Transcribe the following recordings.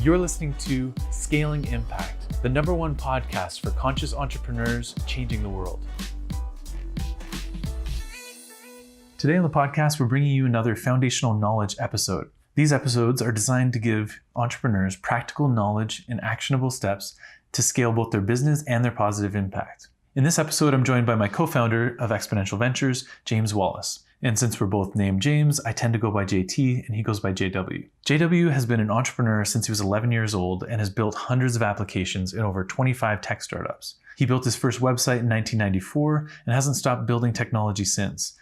You're listening to Scaling Impact, the #1 podcast for conscious entrepreneurs changing the world. Today on the podcast, we're bringing you another foundational knowledge episode. These episodes are designed to give entrepreneurs practical knowledge and actionable steps to scale both their business and their positive impact. In this episode, I'm joined by my co-founder of Exponential Ventures, James Wallace. And since we're both named James, I tend to go by JT and he goes by JW. JW has been an entrepreneur since he was 11 years old and has built hundreds of applications in over 25 tech startups. He built his first website in 1994 and hasn't stopped building technology since.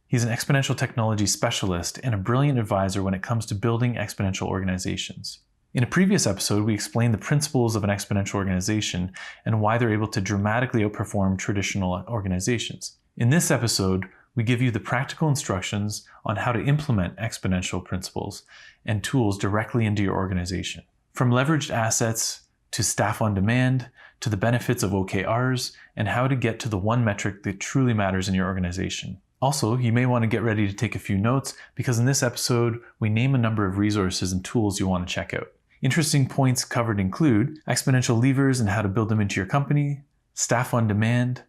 He's an exponential technology specialist and a brilliant advisor when it comes to building exponential organizations. In a previous episode, we explained the principles of an exponential organization and why they're able to dramatically outperform traditional organizations. In this episode, we give you the practical instructions on how to implement exponential principles and tools directly into your organization. From leveraged assets to staff on demand, to the benefits of OKRs, and how to get to the one metric that truly matters in your organization. Also, you may want to get ready to take a few notes because in this episode, we name a number of resources and tools you want to check out. Interesting points covered include exponential levers and how to build them into your company, staff on demand,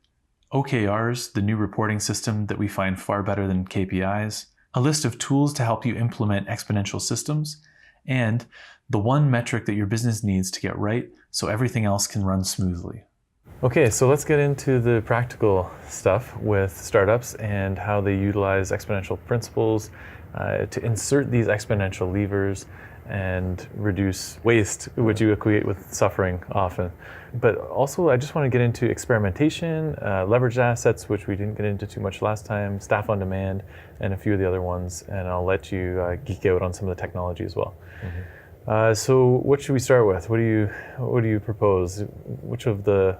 OKRs, the new reporting system that we find far better than KPIs, a list of tools to help you implement exponential systems, and the one metric that your business needs to get right so everything else can run smoothly. Okay, so let's get into the practical stuff with startups and how they utilize exponential principles to insert these exponential levers and reduce waste, which you equate with suffering often. But also, I just want to get into experimentation, leveraged assets, which we didn't get into too much last time, staff on demand, and a few of the other ones. And I'll let you geek out on some of the technology as well. Mm-hmm. So what should we start with? What do you propose? Which of the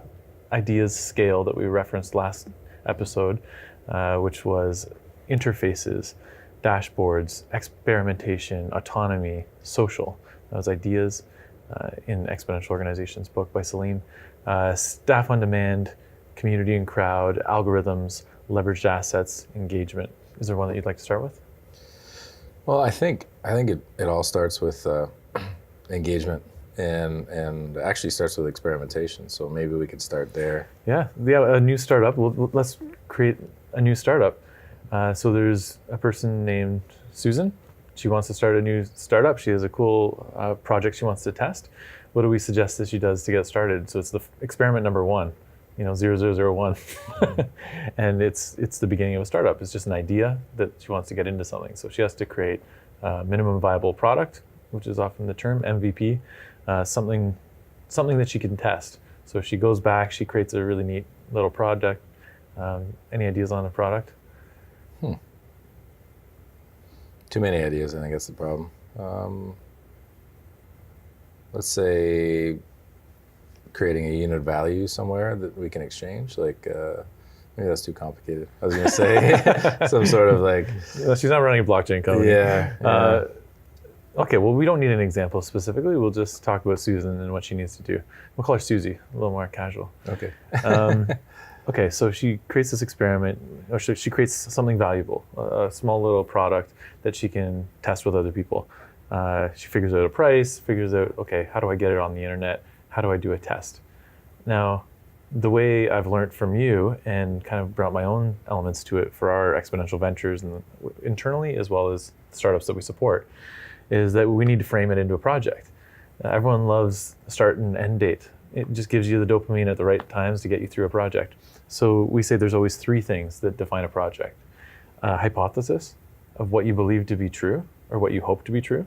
ideas scale that we referenced last episode, which was interfaces, dashboards, experimentation, autonomy, social. Those ideas in Exponential Organizations book by Salim. Staff on demand, community and crowd, algorithms, leveraged assets, engagement. Is there one that you'd like to start with? Well, I think it all starts with engagement and actually starts with experimentation. So maybe we could start there. Yeah, a new startup. Let's create a new startup. So there's a person named Susan. She wants to start a new startup. She has a cool project she wants to test. What do we suggest that she does to get started? So it's the experiment number 1, 0001. And it's the beginning of a startup. It's just an idea that she wants to get into something. So she has to create a minimum viable product, which is often the term, MVP, something that she can test. So if she goes back, she creates a really neat little project. Any ideas on a product? Too many ideas, I think that's the problem. Let's say creating a unit of value somewhere that we can exchange. Maybe that's too complicated. I was going to say some sort of like... She's not running a blockchain company. Yeah. Okay, well, we don't need an example specifically. We'll just talk about Susan and what she needs to do. We'll call her Susie, a little more casual. Okay. Okay, so she creates this experiment, or she creates something valuable, a small little product that she can test with other people. She figures out a price, figures out, okay, how do I get it on the internet? How do I do a test? Now, the way I've learned from you and kind of brought my own elements to it for our Exponential Ventures and internally, as well as startups that we support, is that we need to frame it into a project. Everyone loves start and end date. It just gives you the dopamine at the right times to get you through a project. So we say there's always 3 things that define a project. Hypothesis of what you believe to be true or what you hope to be true.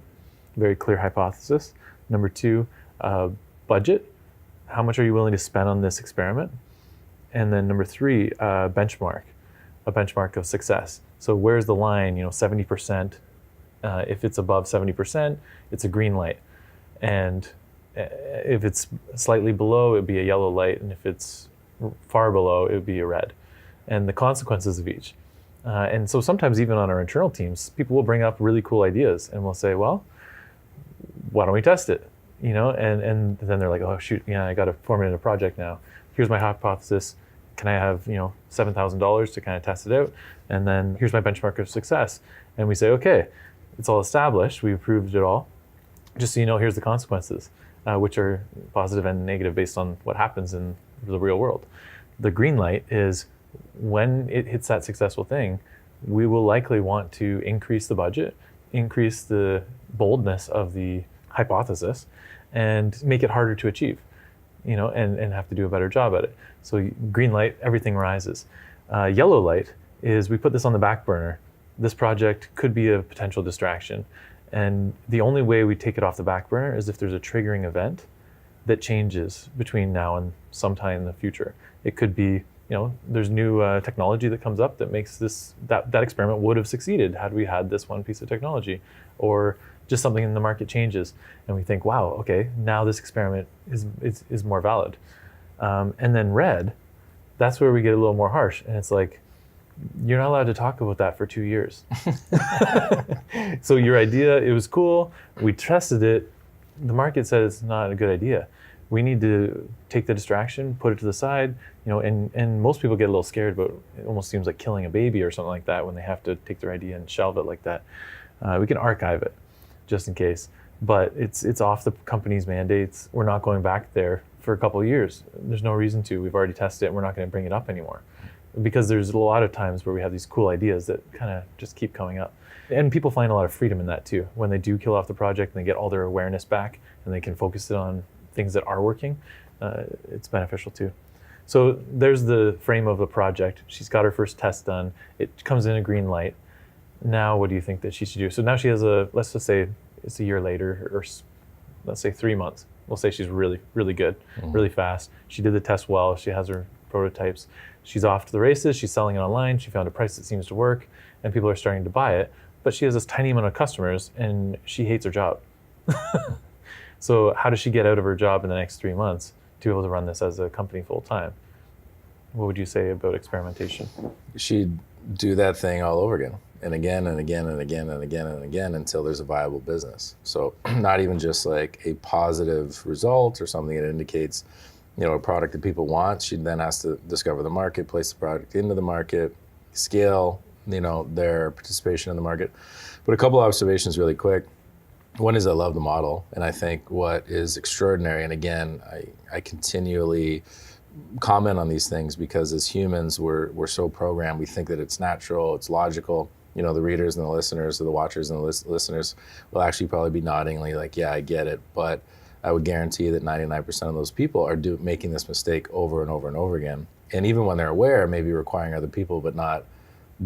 Very clear hypothesis. Number 2, budget. How much are you willing to spend on this experiment? And then number 3, benchmark. A benchmark of success. So where's the line? 70%. If it's above 70%, it's a green light. And if it's slightly below, it would be a yellow light. And if it's far below, it would be a red. And the consequences of each. And so sometimes even on our internal teams, people will bring up really cool ideas and we'll say, well, why don't we test it? And then they're like, oh shoot, I got to formulate a project now. Here's my hypothesis. Can I have, $7,000 to kind of test it out? And then here's my benchmark of success. And we say, okay, it's all established. We've proved it all. just so you know, here's the consequences, which are positive and negative based on what happens in the real world. The green light is when it hits that successful thing, we will likely want to increase the budget, increase the boldness of the hypothesis, and make it harder to achieve, and have to do a better job at it. So green light, everything rises. Yellow light is we put this on the back burner. This project could be a potential distraction. And the only way we take it off the back burner is if there's a triggering event that changes between now and sometime in the future. It could be, there's new technology that comes up that makes that experiment would have succeeded had we had this one piece of technology, or just something in the market changes and we think, wow, okay, now this experiment is more valid. And then red, that's where we get a little more harsh, and it's like, you're not allowed to talk about that for 2 years. So your idea, it was cool, we tested it, the market said it's not a good idea. We need to take the distraction, put it to the side, and most people get a little scared about, it almost seems like killing a baby or something like that when they have to take their idea and shelve it like that. We can archive it just in case, but it's off the company's mandates. We're not going back there for a couple of years. There's no reason to. We've already tested it, and we're not going to bring it up anymore. Because there's a lot of times where we have these cool ideas that kind of just keep coming up. And people find a lot of freedom in that too. When they do kill off the project and they get all their awareness back and they can focus it on things that are working, it's beneficial too. So there's the frame of the project. She's got her first test done. It comes in a green light. Now what do you think that she should do? So now she has let's just say it's a year later, or let's say 3 months. We'll say she's really, really good, really fast. She did the test well. She has her prototypes. She's off to the races. She's selling it online. She found a price that seems to work and people are starting to buy it, but she has this tiny amount of customers and she hates her job. So how does she get out of her job in the next 3 months to be able to run this as a company full time? What would you say about experimentation? She'd do that thing all over again and again and again and again and again and again until there's a viable business. So not even just like a positive result or something that indicates, a product that people want. She then has to discover the market, place the product into the market, scale, their participation in the market. But a couple of observations really quick. One is I love the model, and I think what is extraordinary, and again, I continually comment on these things because as humans, we're so programmed. We think that it's natural, it's logical. The readers and the listeners, or the watchers and the listeners will actually probably be noddingly like, yeah, I get it. But I would guarantee that 99% of those people are making this mistake over and over and over again. And even when they're aware, maybe requiring other people, but not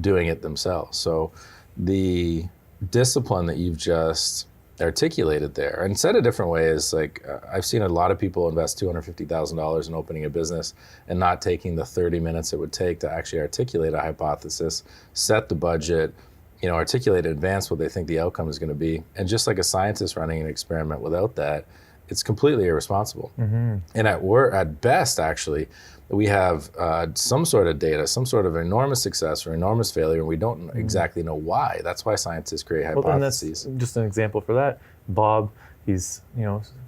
doing it themselves. So the discipline that you've just articulated there, and said a different way, is like, I've seen a lot of people invest $250,000 in opening a business and not taking the 30 minutes it would take to actually articulate a hypothesis, set the budget, articulate in advance what they think the outcome is going to be. And just like a scientist running an experiment without that, it's completely irresponsible. And at best, actually, we have some sort of data, some sort of enormous success or enormous failure, and we don't exactly know why. That's why scientists create hypotheses. And that's just an example for that. Bob, he's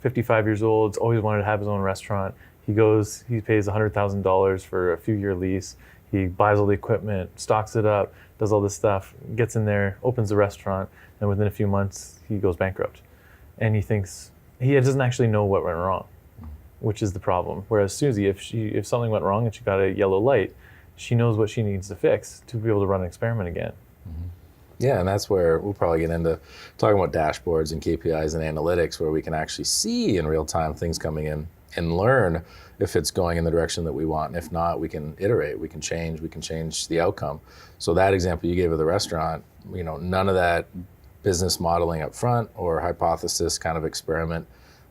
55 years old, always wanted to have his own restaurant. He pays $100,000 for a few-year lease. He buys all the equipment, stocks it up, does all this stuff, gets in there, opens the restaurant, and within a few months, he goes bankrupt. And he thinks, he doesn't actually know what went wrong, which is the problem. Whereas Susie, if something went wrong and she got a yellow light, she knows what she needs to fix to be able to run an experiment again. Yeah, and that's where we'll probably get into talking about dashboards and KPIs and analytics, where we can actually see in real time things coming in and learn if it's going in the direction that we want. And if not, we can iterate, we can change the outcome. So that example you gave of the restaurant, none of that business modeling up front or hypothesis kind of experiment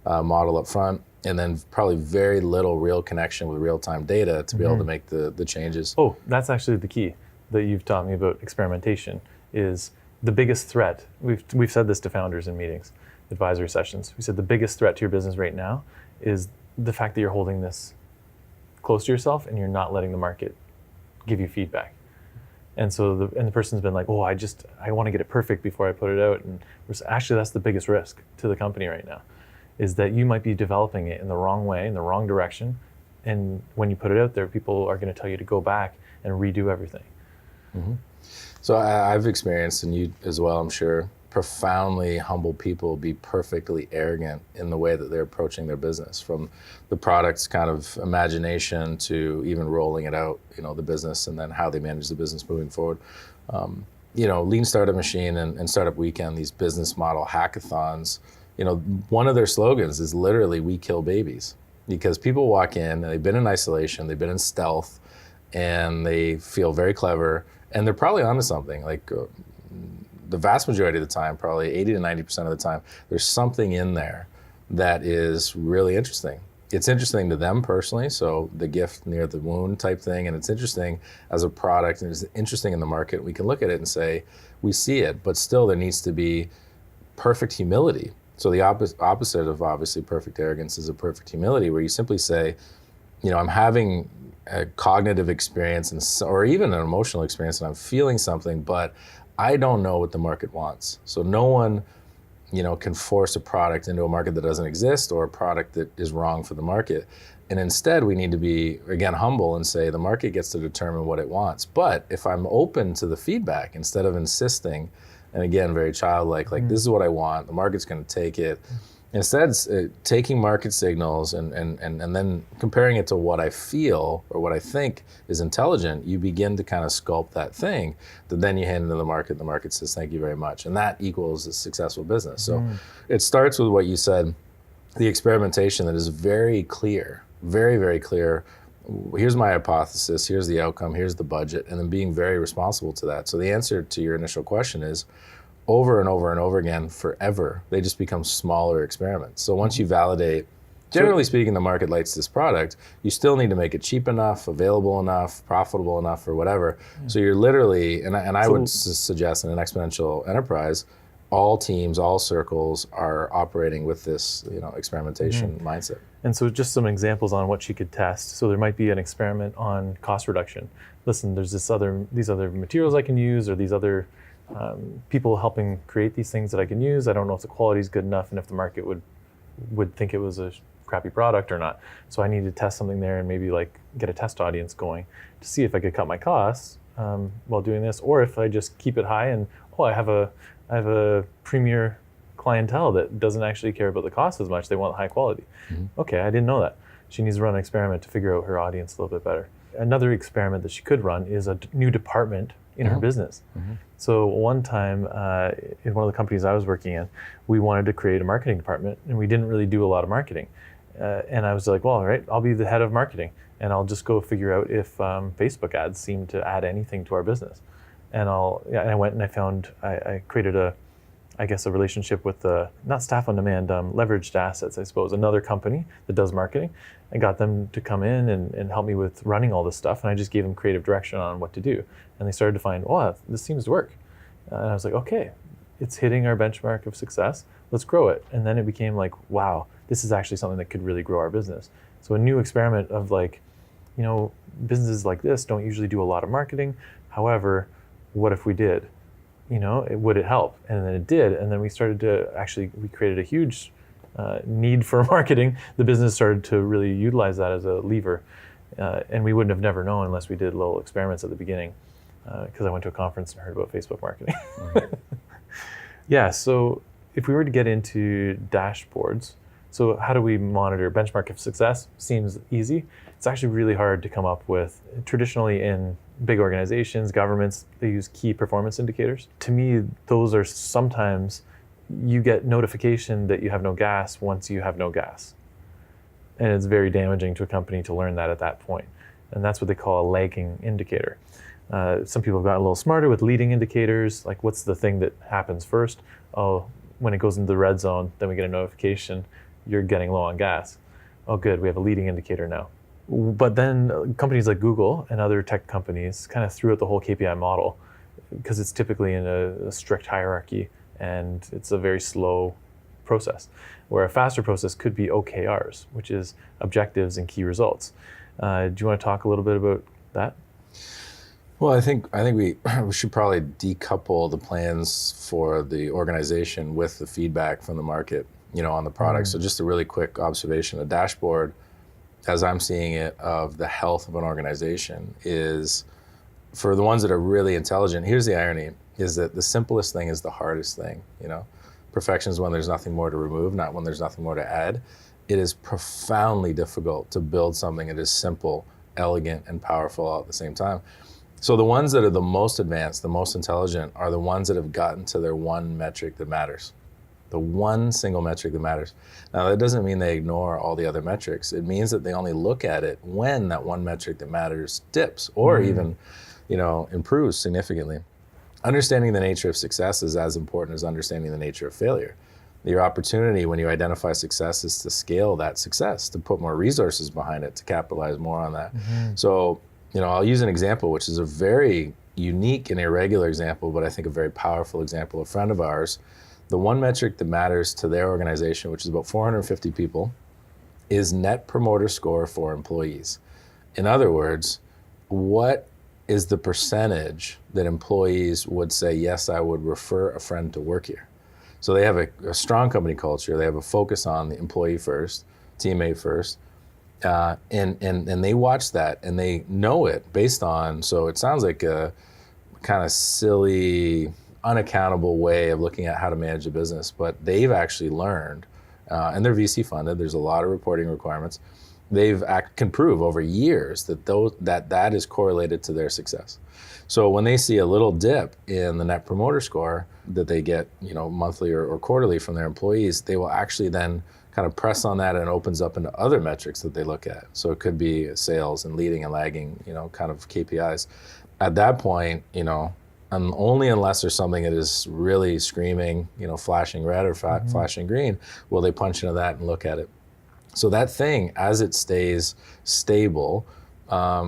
model up front, and then probably very little real connection with real-time data to be able to make the changes. Oh, that's actually the key that you've taught me about experimentation, is the biggest threat. We've said this to founders in meetings, advisory sessions. We said the biggest threat to your business right now is the fact that you're holding this close to yourself and you're not letting the market give you feedback. And so the person's been like, oh, I want to get it perfect before I put it out. And actually, that's the biggest risk to the company right now, is that you might be developing it in the wrong way, in the wrong direction. And when you put it out there, people are going to tell you to go back and redo everything. So I've experienced, and you as well, I'm sure, profoundly humble people be perfectly arrogant in the way that they're approaching their business, from the product's kind of imagination to even rolling it out, the business, and then how they manage the business moving forward. Lean Startup Machine and Startup Weekend, these business model hackathons, one of their slogans is literally, "We kill babies," because people walk in and they've been in isolation, they've been in stealth, and they feel very clever, and they're probably onto something. Like the vast majority of the time, probably 80 to 90% of the time, there's something in there that is really interesting. It's interesting to them personally, so the gift near the wound type thing, and it's interesting as a product, and it's interesting in the market. We can look at it and say, we see it, but still there needs to be perfect humility. So the opposite of obviously perfect arrogance is a perfect humility, where you simply say, I'm having a cognitive experience or even an emotional experience, and I'm feeling something, but I don't know what the market wants. So no one can force a product into a market that doesn't exist, or a product that is wrong for the market. And instead, we need to be, again, humble and say the market gets to determine what it wants. But if I'm open to the feedback, instead of insisting, and again, very childlike, like, this is what I want, the market's going to take it. Instead, taking market signals and then comparing it to what I feel or what I think is intelligent, you begin to kind of sculpt that thing that then you hand into the market says, thank you very much. And that equals a successful business. So it starts with what you said, the experimentation that is very clear, very, very clear. Here's my hypothesis, here's the outcome, here's the budget, and then being very responsible to that. So the answer to your initial question is, over and over and over again, forever, they just become smaller experiments. So once you validate, generally speaking, the market likes this product, you still need to make it cheap enough, available enough, profitable enough, or whatever. So you're literally, and I would suggest in an exponential enterprise, all teams, all circles are operating with this, experimentation mindset. And so just some examples on what she could test. So there might be an experiment on cost reduction. Listen, there's these other materials I can use, or these other people helping create these things that I can use. I don't know if the quality is good enough and if the market would think it was a crappy product or not. So I need to test something there and maybe get a test audience going to see if I could cut my costs while doing this, or if I just keep it high and I have a premier clientele that doesn't actually care about the cost as much. They want high quality. Okay, I didn't know that. She needs to run an experiment to figure out her audience a little bit better. Another experiment that she could run is a new department in her business. So one time in one of the companies I was working in, we wanted to create a marketing department, and we didn't really do a lot of marketing. And I was like, well, all right, I'll be the head of marketing, and I'll just go figure out if Facebook ads seem to add anything to our business. And I went and I created a relationship with not staff on demand, leveraged assets, I suppose, another company that does marketing. I got them to come in and help me with running all this stuff, and I just gave them creative direction on what to do. And they started to find, this seems to work. And I was like, okay, it's hitting our benchmark of success, let's grow it. And then it became like, wow, this is actually something that could really grow our business. So a new experiment of businesses like this don't usually do a lot of marketing. However, what if we did? Would it help? And then it did. And then we started to we created a huge need for marketing. The business started to really utilize that as a lever. And we wouldn't have never known unless we did little experiments at the beginning, because I went to a conference and heard about Facebook marketing. Yeah, so if we were to get into dashboards, so how do we monitor benchmark of success? Seems easy. It's actually really hard to come up with. Traditionally in big organizations, governments, they use key performance indicators. To me, those are sometimes you get notification that you have no gas once you have no gas. And it's very damaging to a company to learn that at that point. And that's what they call a lagging indicator. Some people have gotten a little smarter with leading indicators, like what's the thing that happens first? Oh, when it goes into the red zone, then we get a notification, you're getting low on gas. Oh good, we have a leading indicator now. But then companies like Google and other tech companies kind of threw out the whole KPI model because it's typically in a strict hierarchy and it's a very slow process, where a faster process could be OKRs, which is objectives and key results. Do you want to talk a little bit about that? Well, I think we should probably decouple the plans for the organization with the feedback from the market, on the product. So just a really quick observation, a dashboard, as I'm seeing it, of the health of an organization is, for the ones that are really intelligent, here's the irony. is that the simplest thing is the hardest thing, Perfection is when there's nothing more to remove, not when there's nothing more to add. It is profoundly difficult to build something that is simple, elegant, and powerful all at the same time. So the ones that are the most advanced, the most intelligent, are the ones that have gotten to their one metric that matters. The one single metric that matters. Now, that doesn't mean they ignore all the other metrics. It means that they only look at it when that one metric that matters dips or even, improves significantly. Understanding the nature of success is as important as understanding the nature of failure. Your opportunity when you identify success is to scale that success, to put more resources behind it, to capitalize more on that. So, I'll use an example, which is a very unique and irregular example, but I think a very powerful example. A friend of ours, the one metric that matters to their organization, which is about 450 people, is net promoter score for employees. In other words, what is the percentage that employees would say, yes, I would refer a friend to work here? So they have a strong company culture. They have a focus on the employee first, teammate first, and they watch that and they know it based on, so it sounds like a kind of silly, unaccountable way of looking at how to manage a business, but they've actually learned, and they're VC funded, there's a lot of reporting requirements. Can prove over years that is correlated to their success. So when they see a little dip in the net promoter score that they get, monthly or quarterly from their employees, they will actually then kind of press on that, and it opens up into other metrics that they look at. So it could be sales and leading and lagging, kind of KPIs. At that point, only unless there's something that is really screaming, flashing red or flashing green, will they punch into that and look at it. So that thing, as it stays stable,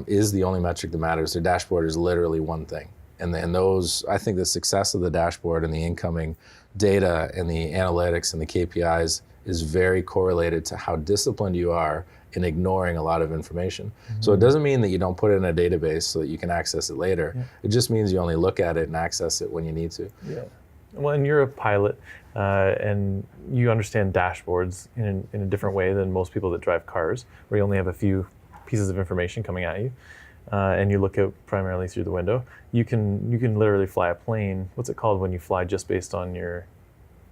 is the only metric that matters. Their dashboard is literally one thing. And those, I think the success of the dashboard and the incoming data and the analytics and the KPIs is very correlated to how disciplined you are in ignoring a lot of information. So it doesn't mean that you don't put it in a database so that you can access it later. It just means you only look at it and access it when you need to. Yeah. Well, and you're a pilot, and you understand dashboards in a different way than most people that drive cars, where you only have a few pieces of information coming at you, and you look out primarily through the window. You can literally fly a plane. What's it called when you fly just based on your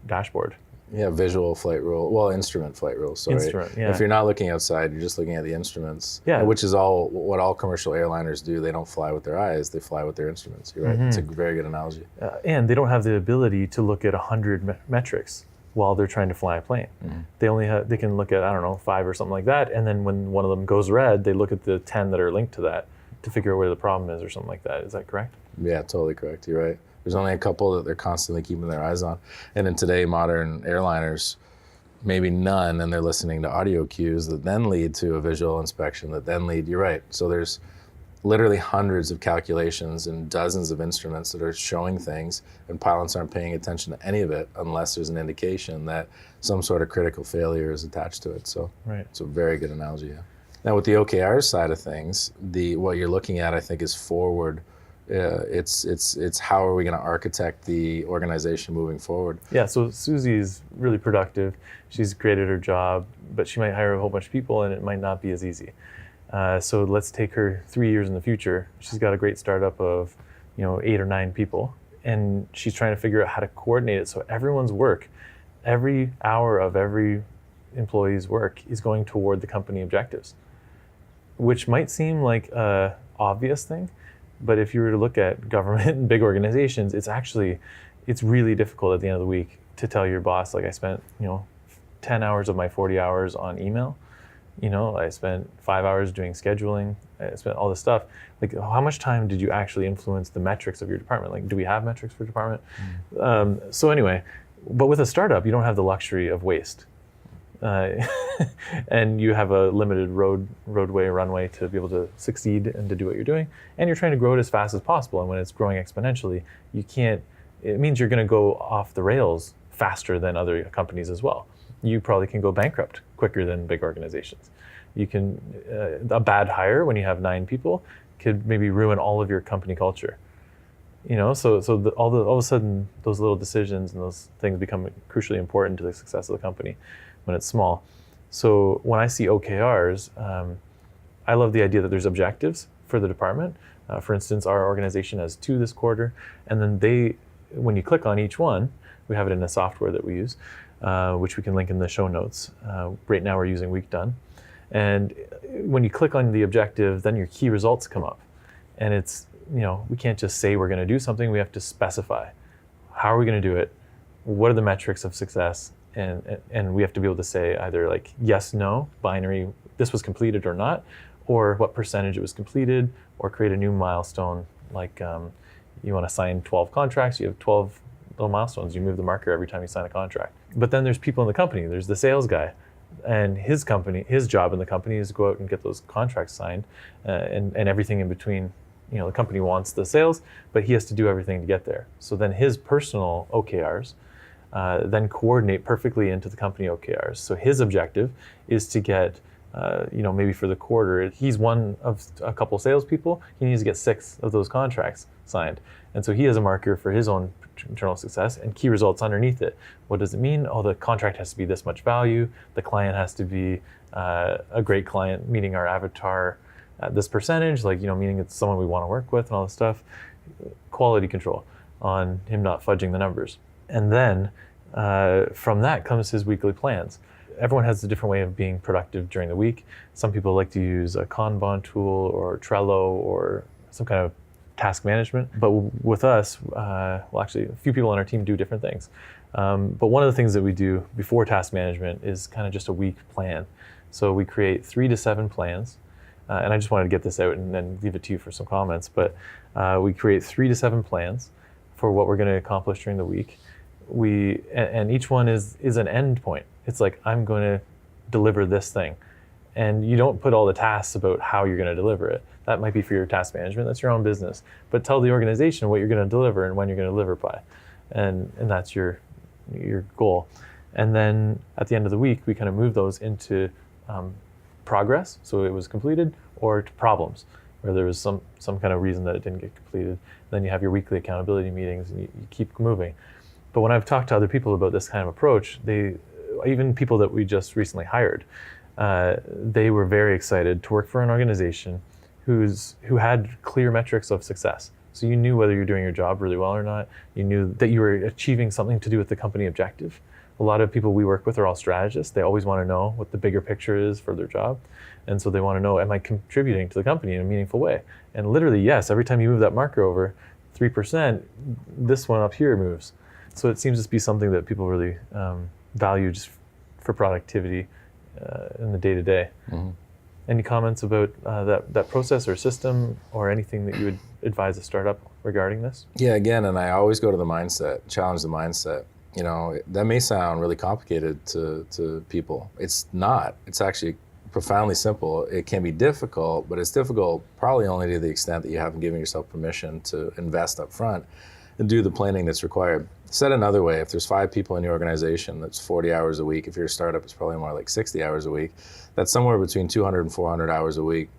dashboard? Yeah, visual flight rule. Well, instrument flight rules. Sorry. Instrument, yeah. If you're not looking outside, you're just looking at the instruments. Yeah. Which is what all commercial airliners do. They don't fly with their eyes; they fly with their instruments. You're right. It's a very good analogy. And they don't have the ability to look at 100 metrics while they're trying to fly a plane. They can look at 5 or something like that, and then when one of them goes red, they look at the 10 that are linked to that to figure out where the problem is or something like that. Is that correct? Yeah, totally correct. You're right. There's only a couple that they're constantly keeping their eyes on, and in today modern airliners, maybe none, and they're listening to audio cues that then lead to a visual inspection that then lead, you're right. So there's literally hundreds of calculations and dozens of instruments that are showing things, and pilots aren't paying attention to any of it unless there's an indication that some sort of critical failure is attached to it. So It's a very good analogy. Yeah. Now with the OKR side of things, what you're looking at, I think, is forward. It's how are we going to architect the organization moving forward? Yeah, so Susie's really productive. She's great at her job, but she might hire a whole bunch of people and it might not be as easy. So let's take her 3 years in the future. She's got a great startup of 8 or 9 people, and she's trying to figure out how to coordinate it so everyone's work, every hour of every employee's work is going toward the company objectives, which might seem like an obvious thing. But if you were to look at government and big organizations, it's really difficult at the end of the week to tell your boss, like, I spent 10 hours of my 40 hours on email. I spent 5 hours doing scheduling. I spent all this stuff. Like, how much time did you actually influence the metrics of your department? Like, do we have metrics for department? So anyway, but with a startup, you don't have the luxury of waste. And you have a limited runway to be able to succeed and to do what you're doing. And you're trying to grow it as fast as possible. And when it's growing exponentially, it means you're going to go off the rails faster than other companies as well. You probably can go bankrupt quicker than big organizations. You can, a bad hire when you have 9 people could maybe ruin all of your company culture. So all of a sudden, those little decisions and those things become crucially important to the success of the company when it's small. So when I see OKRs, I love the idea that there's objectives for the department. For instance, our organization has 2 this quarter, and then when you click on each one, we have it in a software that we use, which we can link in the show notes. Right now we're using Week Done. And when you click on the objective, then your key results come up. And it's, we can't just say we're going to do something. We have to specify. How are we going to do it? What are the metrics of success? And we have to be able to say either like yes, no, binary, this was completed or not, or what percentage it was completed, or create a new milestone. Like you want to sign 12 contracts, you have 12 little milestones. You move the marker every time you sign a contract. But then there's people in the company. There's the sales guy, and his job in the company is to go out and get those contracts signed, and everything in between. The company wants the sales, but he has to do everything to get there. So then his personal OKRs then coordinate perfectly into the company OKRs. So his objective is to get, maybe for the quarter, he's one of a couple salespeople. He needs to get 6 of those contracts signed. And so he has a marker for his own internal success and key results underneath it. What does it mean? Oh, the contract has to be this much value. The client has to be a great client, meeting our avatar at this percentage, meaning it's someone we want to work with and all this stuff. Quality control on him not fudging the numbers. And then from that comes his weekly plans. Everyone has a different way of being productive during the week. Some people like to use a Kanban tool or Trello or some kind of task management. But with us, actually a few people on our team do different things. But one of the things that we do before task management is kind of just a week plan. So we create 3 to 7 plans. And I just wanted to get this out and then leave it to you for some comments. But we create 3 to 7 plans for what we're going to accomplish during the week. And each one is an end point. It's like, I'm going to deliver this thing. And you don't put all the tasks about how you're going to deliver it. That might be for your task management. That's your own business. But tell the organization what you're going to deliver and when you're going to deliver by. And that's your goal. And then at the end of the week, we kind of move those into progress, so it was completed, or to problems, where there was some kind of reason that it didn't get completed. Then you have your weekly accountability meetings, and you keep moving. But when I've talked to other people about this kind of approach, even people that we just recently hired, they were very excited to work for an organization who had clear metrics of success. So you knew whether you're doing your job really well or not. You knew that you were achieving something to do with the company objective. A lot of people we work with are all strategists. They always want to know what the bigger picture is for their job. And so they want to know, am I contributing to the company in a meaningful way? And literally, yes, every time you move that marker over 3%, this one up here moves. So it seems to be something that people really value just for productivity in the day-to-day. Mm-hmm. Any comments about that process or system or anything that you would advise a startup regarding this? Yeah, again, and I always go to the mindset, challenge the mindset. That may sound really complicated to people. It's not. It's actually profoundly simple. It can be difficult, but it's difficult probably only to the extent that you haven't given yourself permission to invest up front and do the planning that's required. Said another way, if there's 5 people in your organization, that's 40 hours a week. If you're a startup, it's probably more like 60 hours a week. That's somewhere between 200 and 400 hours a week.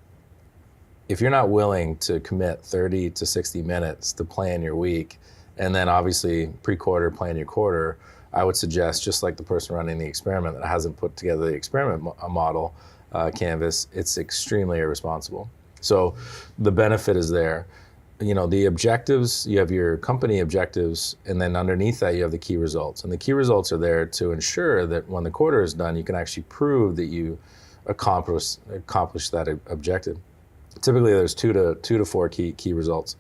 If you're not willing to commit 30 to 60 minutes to plan your week, and then obviously pre-quarter, plan your quarter, I would suggest, just like the person running the experiment that hasn't put together the experiment model canvas, it's extremely irresponsible. So the benefit is there. The objectives, you have your company objectives, and then underneath that you have the key results. And the key results are there to ensure that when the quarter is done, you can actually prove that you accomplished that objective. Typically there's 2 to 4 key results.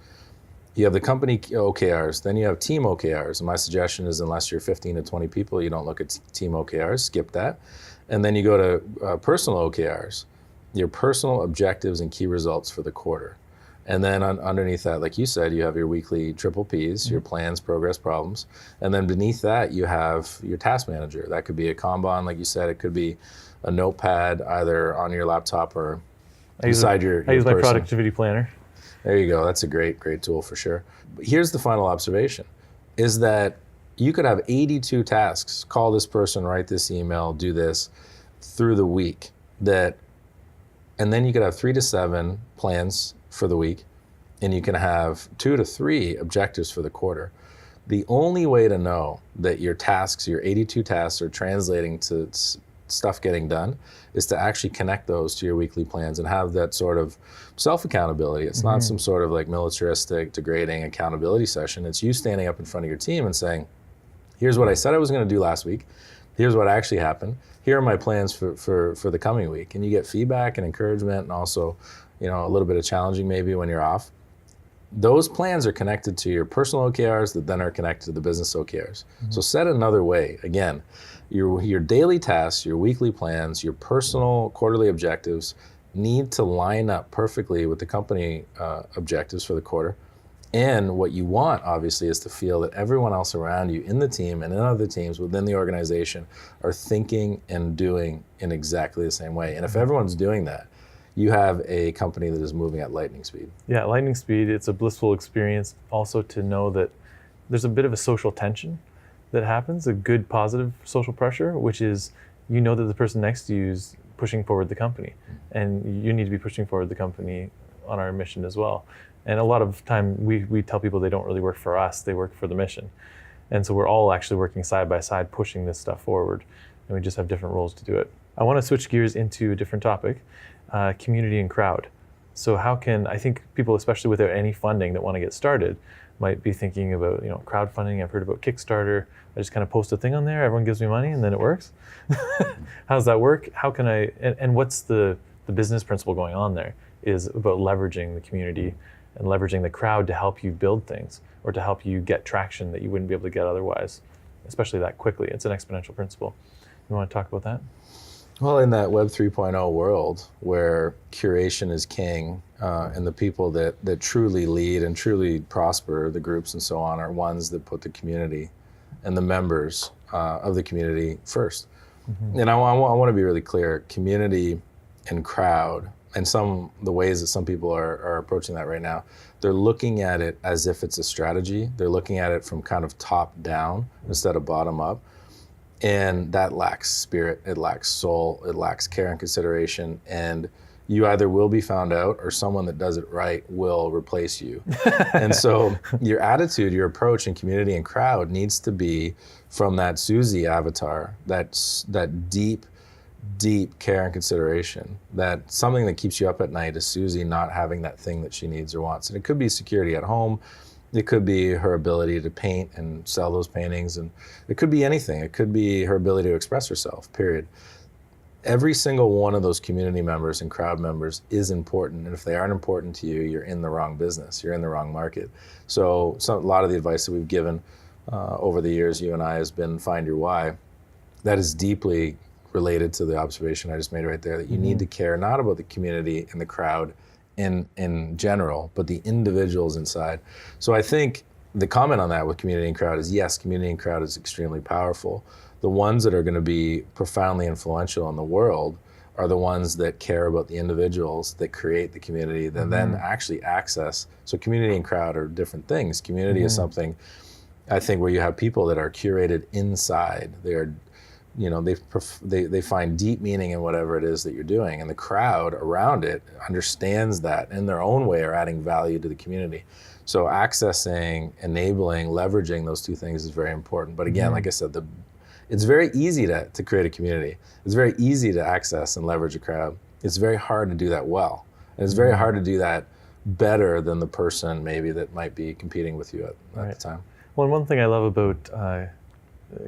You have the company OKRs, then you have team OKRs. And my suggestion is, unless you're 15 to 20 people, you don't look at team OKRs, skip that. And then you go to personal OKRs, your personal objectives and key results for the quarter. And then underneath that, like you said, you have your weekly triple Ps, your plans, progress, problems. And then beneath that, you have your task manager. That could be a Kanban, like you said. It could be a notepad, either on your laptop or beside your I use my productivity planner. There you go. That's a great tool for sure. But here's the final observation, is that you could have 82 tasks, call this person, write this email, do this through the week, and then you could have 3 to 7 plans for the week, and you can have 2 to 3 objectives for the quarter. The only way to know that your tasks, your 82 tasks, are translating to stuff getting done is to actually connect those to your weekly plans and have that sort of self-accountability. It's not some sort of like militaristic, degrading accountability session. It's you standing up in front of your team and saying, here's what I said I was going to do last week. Here's what actually happened. Here are my plans for the coming week. And you get feedback and encouragement, and also, a little bit of challenging maybe when you're off. Those plans are connected to your personal OKRs that then are connected to the business OKRs. So said another way, again, your daily tasks, your weekly plans, your personal quarterly objectives need to line up perfectly with the company objectives for the quarter. And what you want, obviously, is to feel that everyone else around you in the team and in other teams within the organization are thinking and doing in exactly the same way. And if everyone's doing that, you have a company that is moving at lightning speed. Yeah, lightning speed. It's a blissful experience also to know that there's a bit of a social tension that happens, a good positive social pressure, which is that the person next to you is pushing forward the company, and you need to be pushing forward the company on our mission as well. And a lot of time we tell people they don't really work for us, they work for the mission. And so we're all actually working side by side, pushing this stuff forward, and we just have different roles to do it. I want to switch gears into a different topic, community and crowd. So I think people, especially without any funding that want to get started, might be thinking about, crowdfunding. I've heard about Kickstarter. I just kind of post a thing on there, everyone gives me money, and then it works. How does that work? How can and what's the business principle going on there is about leveraging the community and leveraging the crowd to help you build things or to help you get traction that you wouldn't be able to get otherwise, especially that quickly. It's an exponential principle. You want to talk about that? Well, in that Web 3.0 world where curation is king, and the people that truly lead and truly prosper, the groups and so on, are ones that put the community and the members of the community first. And I want to be really clear, community and crowd, and the ways that some people are approaching that right now, they're looking at it as if it's a strategy. They're looking at it from kind of top down instead of bottom up. And that lacks spirit, it lacks soul, it lacks care and consideration. And you either will be found out or someone that does it right will replace you. And so your attitude, your approach in community and crowd needs to be from that Susie avatar, that deep care and consideration, that something that keeps you up at night is Susie not having that thing that she needs or wants. And it could be security at home. It could be her ability to paint and sell those paintings. And it could be anything. It could be her ability to express herself, period. Every single one of those community members and crowd members is important. And if they aren't important to you, you're in the wrong business. You're in the wrong market. So a lot of the advice that we've given over the years, you and I, has been find your why. That is deeply related to the observation I just made right there, that you need to care not about the community and the crowd in general, but the individuals inside. So I think the comment on that with community and crowd is, yes, community and crowd is extremely powerful. The ones that are going to be profoundly influential in the world are the ones that care about the individuals that create the community, that then actually access. So community and crowd are different things. Community is something, I think, where you have people that are curated inside. They are, they find deep meaning in whatever it is that you're doing, and the crowd around it understands that in their own way, are adding value to the community. So accessing, enabling, leveraging those two things is very important. But again, like I said, it's very easy to create a community. It's very easy to access and leverage a crowd. It's very hard to do that well. And it's very hard to do that better than the person maybe that might be competing with you at the time. Well, and one thing I love about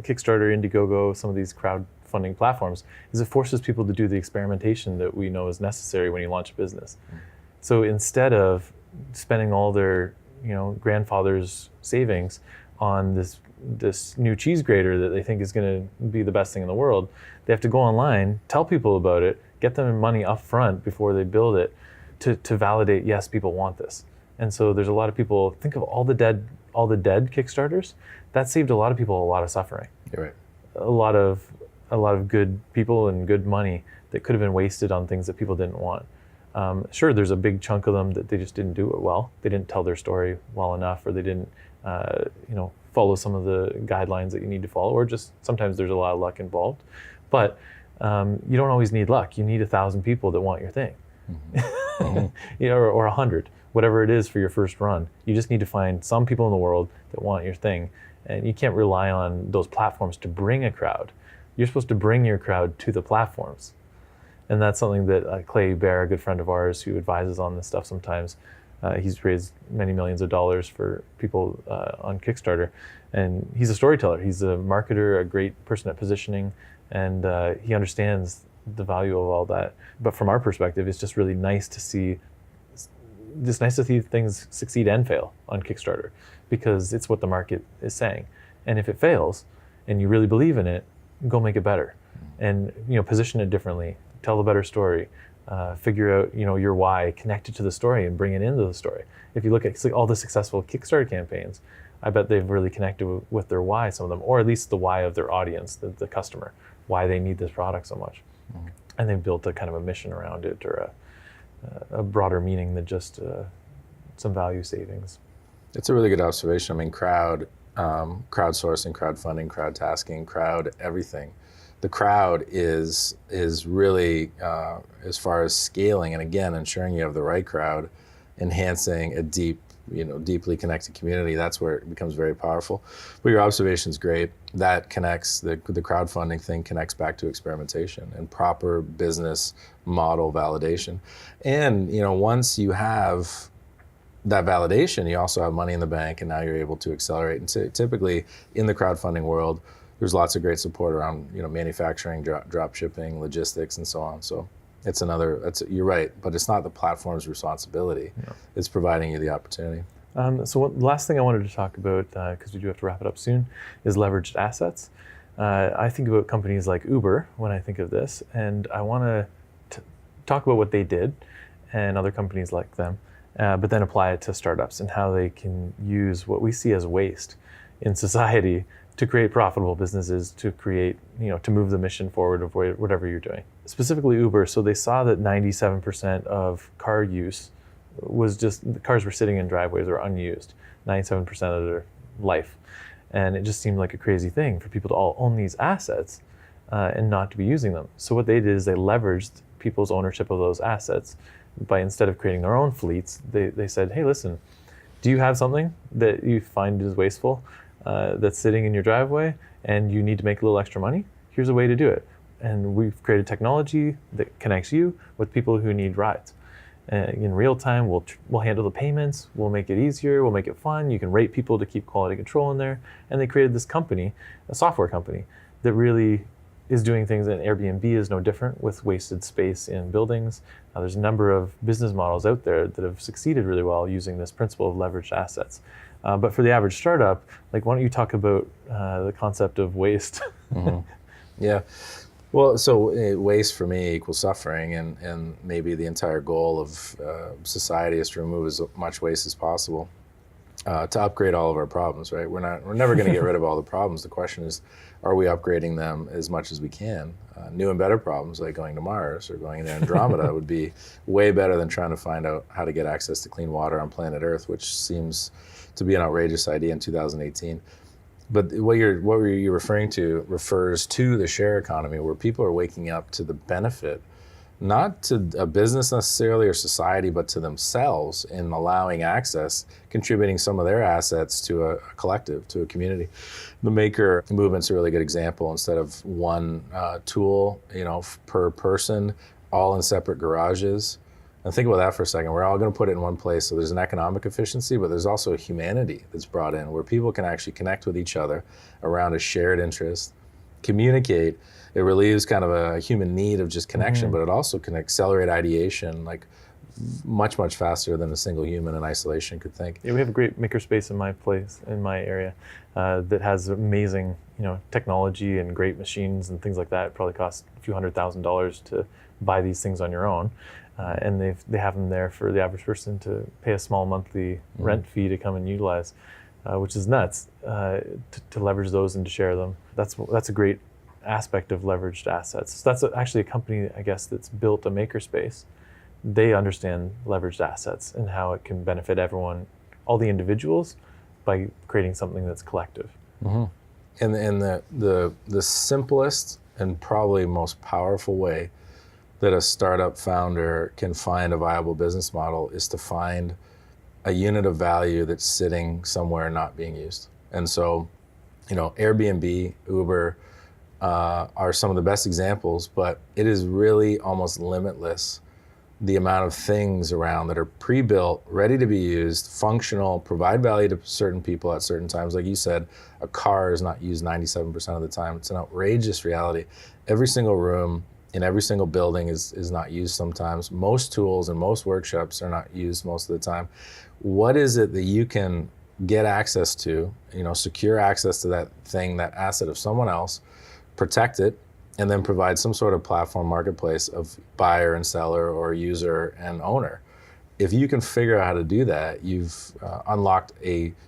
Kickstarter, Indiegogo, some of these crowdfunding platforms, is it forces people to do the experimentation that we know is necessary when you launch a business. So instead of spending all their grandfather's savings on this new cheese grater that they think is going to be the best thing in the world, they have to go online, tell people about it, get them money up front before they build it to validate, yes, people want this. And so there's a lot of people, think of all the dead Kickstarters, that saved a lot of people a lot of suffering. You're right. A lot of good people and good money that could have been wasted on things that people didn't want. Sure, there's a big chunk of them that they just didn't do it well. They didn't tell their story well enough, or they didn't, follow some of the guidelines that you need to follow, or just sometimes there's a lot of luck involved. But you don't always need luck. You need 1,000 people that want your thing, or 100, whatever it is for your first run. You just need to find some people in the world that want your thing, and you can't rely on those platforms to bring a crowd. You're supposed to bring your crowd to the platforms. And that's something that Clay Bear, a good friend of ours who advises on this stuff sometimes, he's raised many millions of dollars for people on Kickstarter. And he's a storyteller. He's a marketer, a great person at positioning, and he understands the value of all that. But from our perspective, it's just really nice to see things succeed and fail on Kickstarter, because it's what the market is saying. And if it fails and you really believe in it, go make it better. And position it differently, tell a better story, figure out your why, connect it to the story and bring it into the story. If you look at all the successful Kickstarter campaigns, I bet they've really connected with their why, some of them, or at least the why of their audience, the customer, why they need this product so much. And they've built a kind of a mission around it, or a broader meaning than just some value savings. It's a really good observation. I mean, crowdsourcing, crowdfunding, crowd tasking, crowd everything. The crowd is really, as far as scaling, and again, ensuring you have the right crowd, enhancing a deeply connected community. That's where it becomes very powerful. But your observation is great. That connects, the crowdfunding thing connects back to experimentation and proper business model validation. And once you have that validation, you also have money in the bank, and now you're able to accelerate. And typically in the crowdfunding world, there's lots of great support around manufacturing, drop shipping, logistics, and so on. So you're right, but it's not the platform's responsibility. No. It's providing you the opportunity. The last thing I wanted to talk about, because we do have to wrap it up soon, is leveraged assets. I think about companies like Uber when I think of this, and I want to talk about what they did and other companies like them, but then apply it to startups and how they can use what we see as waste in society to create profitable businesses, to create, to move the mission forward of whatever you're doing. Specifically Uber, so they saw that 97% of car use was just, the cars were sitting in driveways or unused, 97% of their life. And it just seemed like a crazy thing for people to all own these assets and not to be using them. So what they did is they leveraged people's ownership of those assets by, instead of creating their own fleets, they said, hey, listen, do you have something that you find is wasteful that's sitting in your driveway and you need to make a little extra money? Here's a way to do it. And we've created technology that connects you with people who need rides. In real time, we'll handle the payments, we'll make it easier, we'll make it fun, you can rate people to keep quality control in there. And they created this company, a software company, that really is doing things, and Airbnb is no different with wasted space in buildings. There's a number of business models out there that have succeeded really well using this principle of leveraged assets. But for the average startup, why don't you talk about the concept of waste? Mm-hmm. Yeah. Well, so waste for me equals suffering, and maybe the entire goal of society is to remove as much waste as possible to upgrade all of our problems, right? We're never going to get rid of all the problems. The question is, are we upgrading them as much as we can? New and better problems like going to Mars or going to Andromeda would be way better than trying to find out how to get access to clean water on planet Earth, which seems to be an outrageous idea in 2018. But what you're referring to refers to the share economy, where people are waking up to the benefit, not to a business necessarily or society, but to themselves in allowing access, contributing some of their assets to a collective, to a community. The maker movement's a really good example. Instead of one tool, per person, all in separate garages. And think about that for a second. We're all going to put it in one place. So there's an economic efficiency, but there's also a humanity that's brought in where people can actually connect with each other around a shared interest, communicate. It relieves kind of a human need of just connection, but it also can accelerate ideation like much, much faster than a single human in isolation could think. Yeah, we have a great makerspace in my area that has amazing, technology and great machines and things like that. It probably costs a few $100,000 to buy these things on your own. And they have them there for the average person to pay a small monthly rent fee to come and utilize, which is nuts, to leverage those and to share them. That's a great aspect of leveraged assets. So that's actually a company, I guess, that's built a makerspace. They understand leveraged assets and how it can benefit everyone, all the individuals, by creating something that's collective. Mm-hmm. And the simplest and probably most powerful way that a startup founder can find a viable business model is to find a unit of value that's sitting somewhere not being used. And so, Airbnb, Uber, are some of the best examples, but it is really almost limitless, the amount of things around that are pre-built, ready to be used, functional, provide value to certain people at certain times. Like you said, a car is not used 97% of the time. It's an outrageous reality. Every single room in every single building is not used sometimes. Most tools and most workshops are not used most of the time. What is it that you can get access to, secure access to that thing, that asset of someone else, protect it, and then provide some sort of platform marketplace of buyer and seller or user and owner? If you can figure out how to do that, you've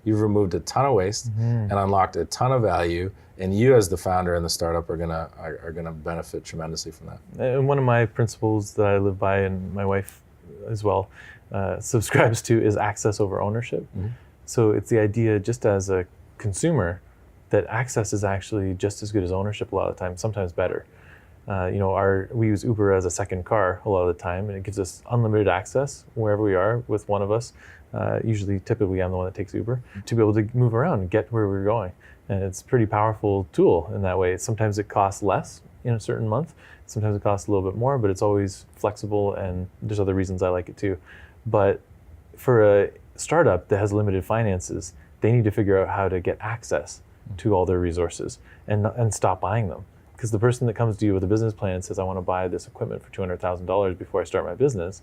removed a ton of waste and unlocked a ton of value, and you as the founder and the startup are gonna benefit tremendously from that. And one of my principles that I live by, and my wife as well subscribes to, is access over ownership. So it's the idea, just as a consumer, that access is actually just as good as ownership a lot of the time, sometimes better. We use Uber as a second car a lot of the time, and it gives us unlimited access wherever we are with one of us. Typically I'm the one that takes Uber, to be able to move around and get where we're going. And it's a pretty powerful tool in that way. Sometimes it costs less in a certain month. Sometimes it costs a little bit more, but it's always flexible, and there's other reasons I like it too. But for a startup that has limited finances, they need to figure out how to get access to all their resources and stop buying them. Because the person that comes to you with a business plan and says, I want to buy this equipment for $200,000 before I start my business,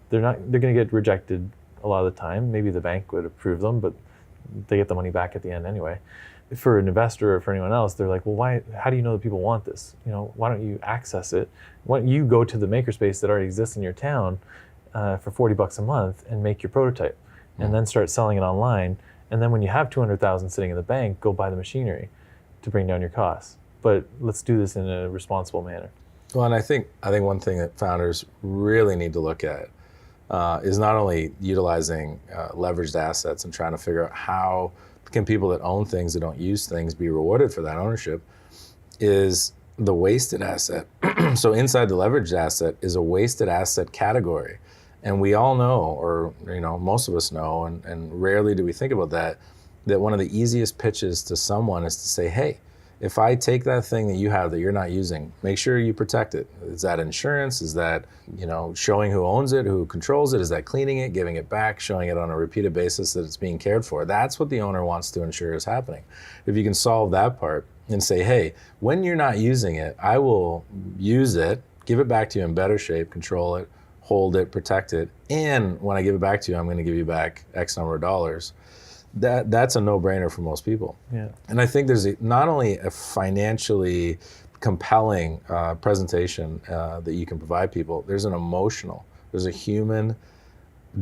they're going to get rejected a lot of the time. Maybe the bank would approve them, but they get the money back at the end anyway. For an investor or for anyone else, they're like, well, how do you know that people want this? Why don't you access it? Why don't you go to the makerspace that already exists in your town for $40 a month and make your prototype, and then start selling it online? And then when you have $200,000 sitting in the bank, go buy the machinery to bring down your costs. But let's do this in a responsible manner. Well, and I think one thing that founders really need to look at is not only utilizing leveraged assets and trying to figure out how can people that own things that don't use things be rewarded for that ownership, is the wasted asset. So inside the leveraged asset is a wasted asset category. And we all know, or most of us know, and rarely do we think about that one of the easiest pitches to someone is to say, hey, if I take that thing that you have that you're not using, make sure you protect it. Is that insurance? Is that showing who owns it, who controls it? Is that cleaning it, giving it back, showing it on a repeated basis that it's being cared for? That's what the owner wants to ensure is happening. If you can solve that part and say, hey, when you're not using it, I will use it, give it back to you in better shape, control it, hold it, protect it, and when I give it back to you, I'm going to give you back X number of dollars. That's a no-brainer for most people. Yeah. And I think there's not only a financially compelling presentation that you can provide people, there's a human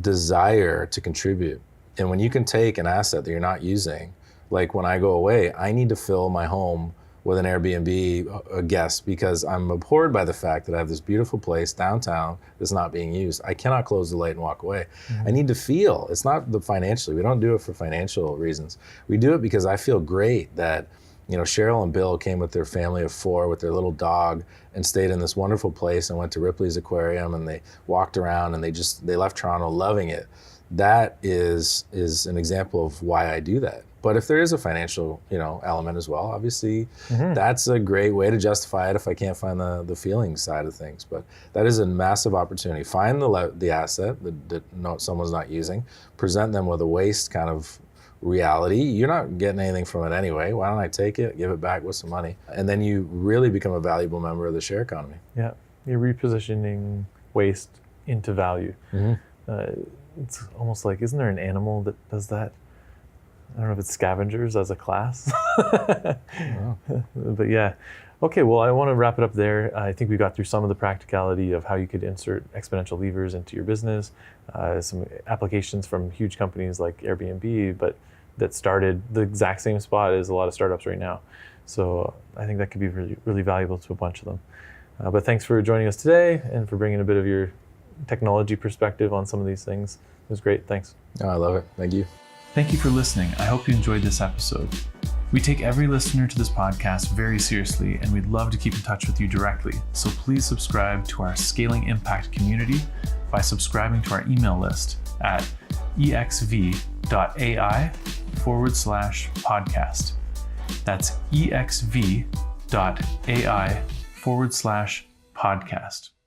desire to contribute. And when you can take an asset that you're not using, like when I go away, I need to fill my home with an Airbnb guest because I'm abhorred by the fact that I have this beautiful place downtown that's not being used. I cannot close the light and walk away. I need to feel. It's not financially. We don't do it for financial reasons. We do it because I feel great that Cheryl and Bill came with their family of 4 with their little dog and stayed in this wonderful place and went to Ripley's Aquarium, and they walked around and they left Toronto loving it. That is an example of why I do that. But if there is a financial, element as well, obviously that's a great way to justify it if I can't find the feeling side of things. But that is a massive opportunity. Find the asset that someone's not using, present them with a waste kind of reality. You're not getting anything from it anyway. Why don't I take it, give it back with some money? And then you really become a valuable member of the share economy. Yeah, you're repositioning waste into value. It's almost like, isn't there an animal that does that? I don't know if it's scavengers as a class. But yeah. Okay, well, I want to wrap it up there. I think we got through some of the practicality of how you could insert exponential levers into your business, some applications from huge companies like Airbnb, but that started the exact same spot as a lot of startups right now. So I think that could be really, really valuable to a bunch of them. But thanks for joining us today and for bringing a bit of your technology perspective on some of these things. It was great. Thanks. Oh, I love it. Thank you. Thank you for listening. I hope you enjoyed this episode. We take every listener to this podcast very seriously, and we'd love to keep in touch with you directly. So please subscribe to our Scaling Impact community by subscribing to our email list at exv.ai/podcast. That's exv.ai/podcast. ai/podcast.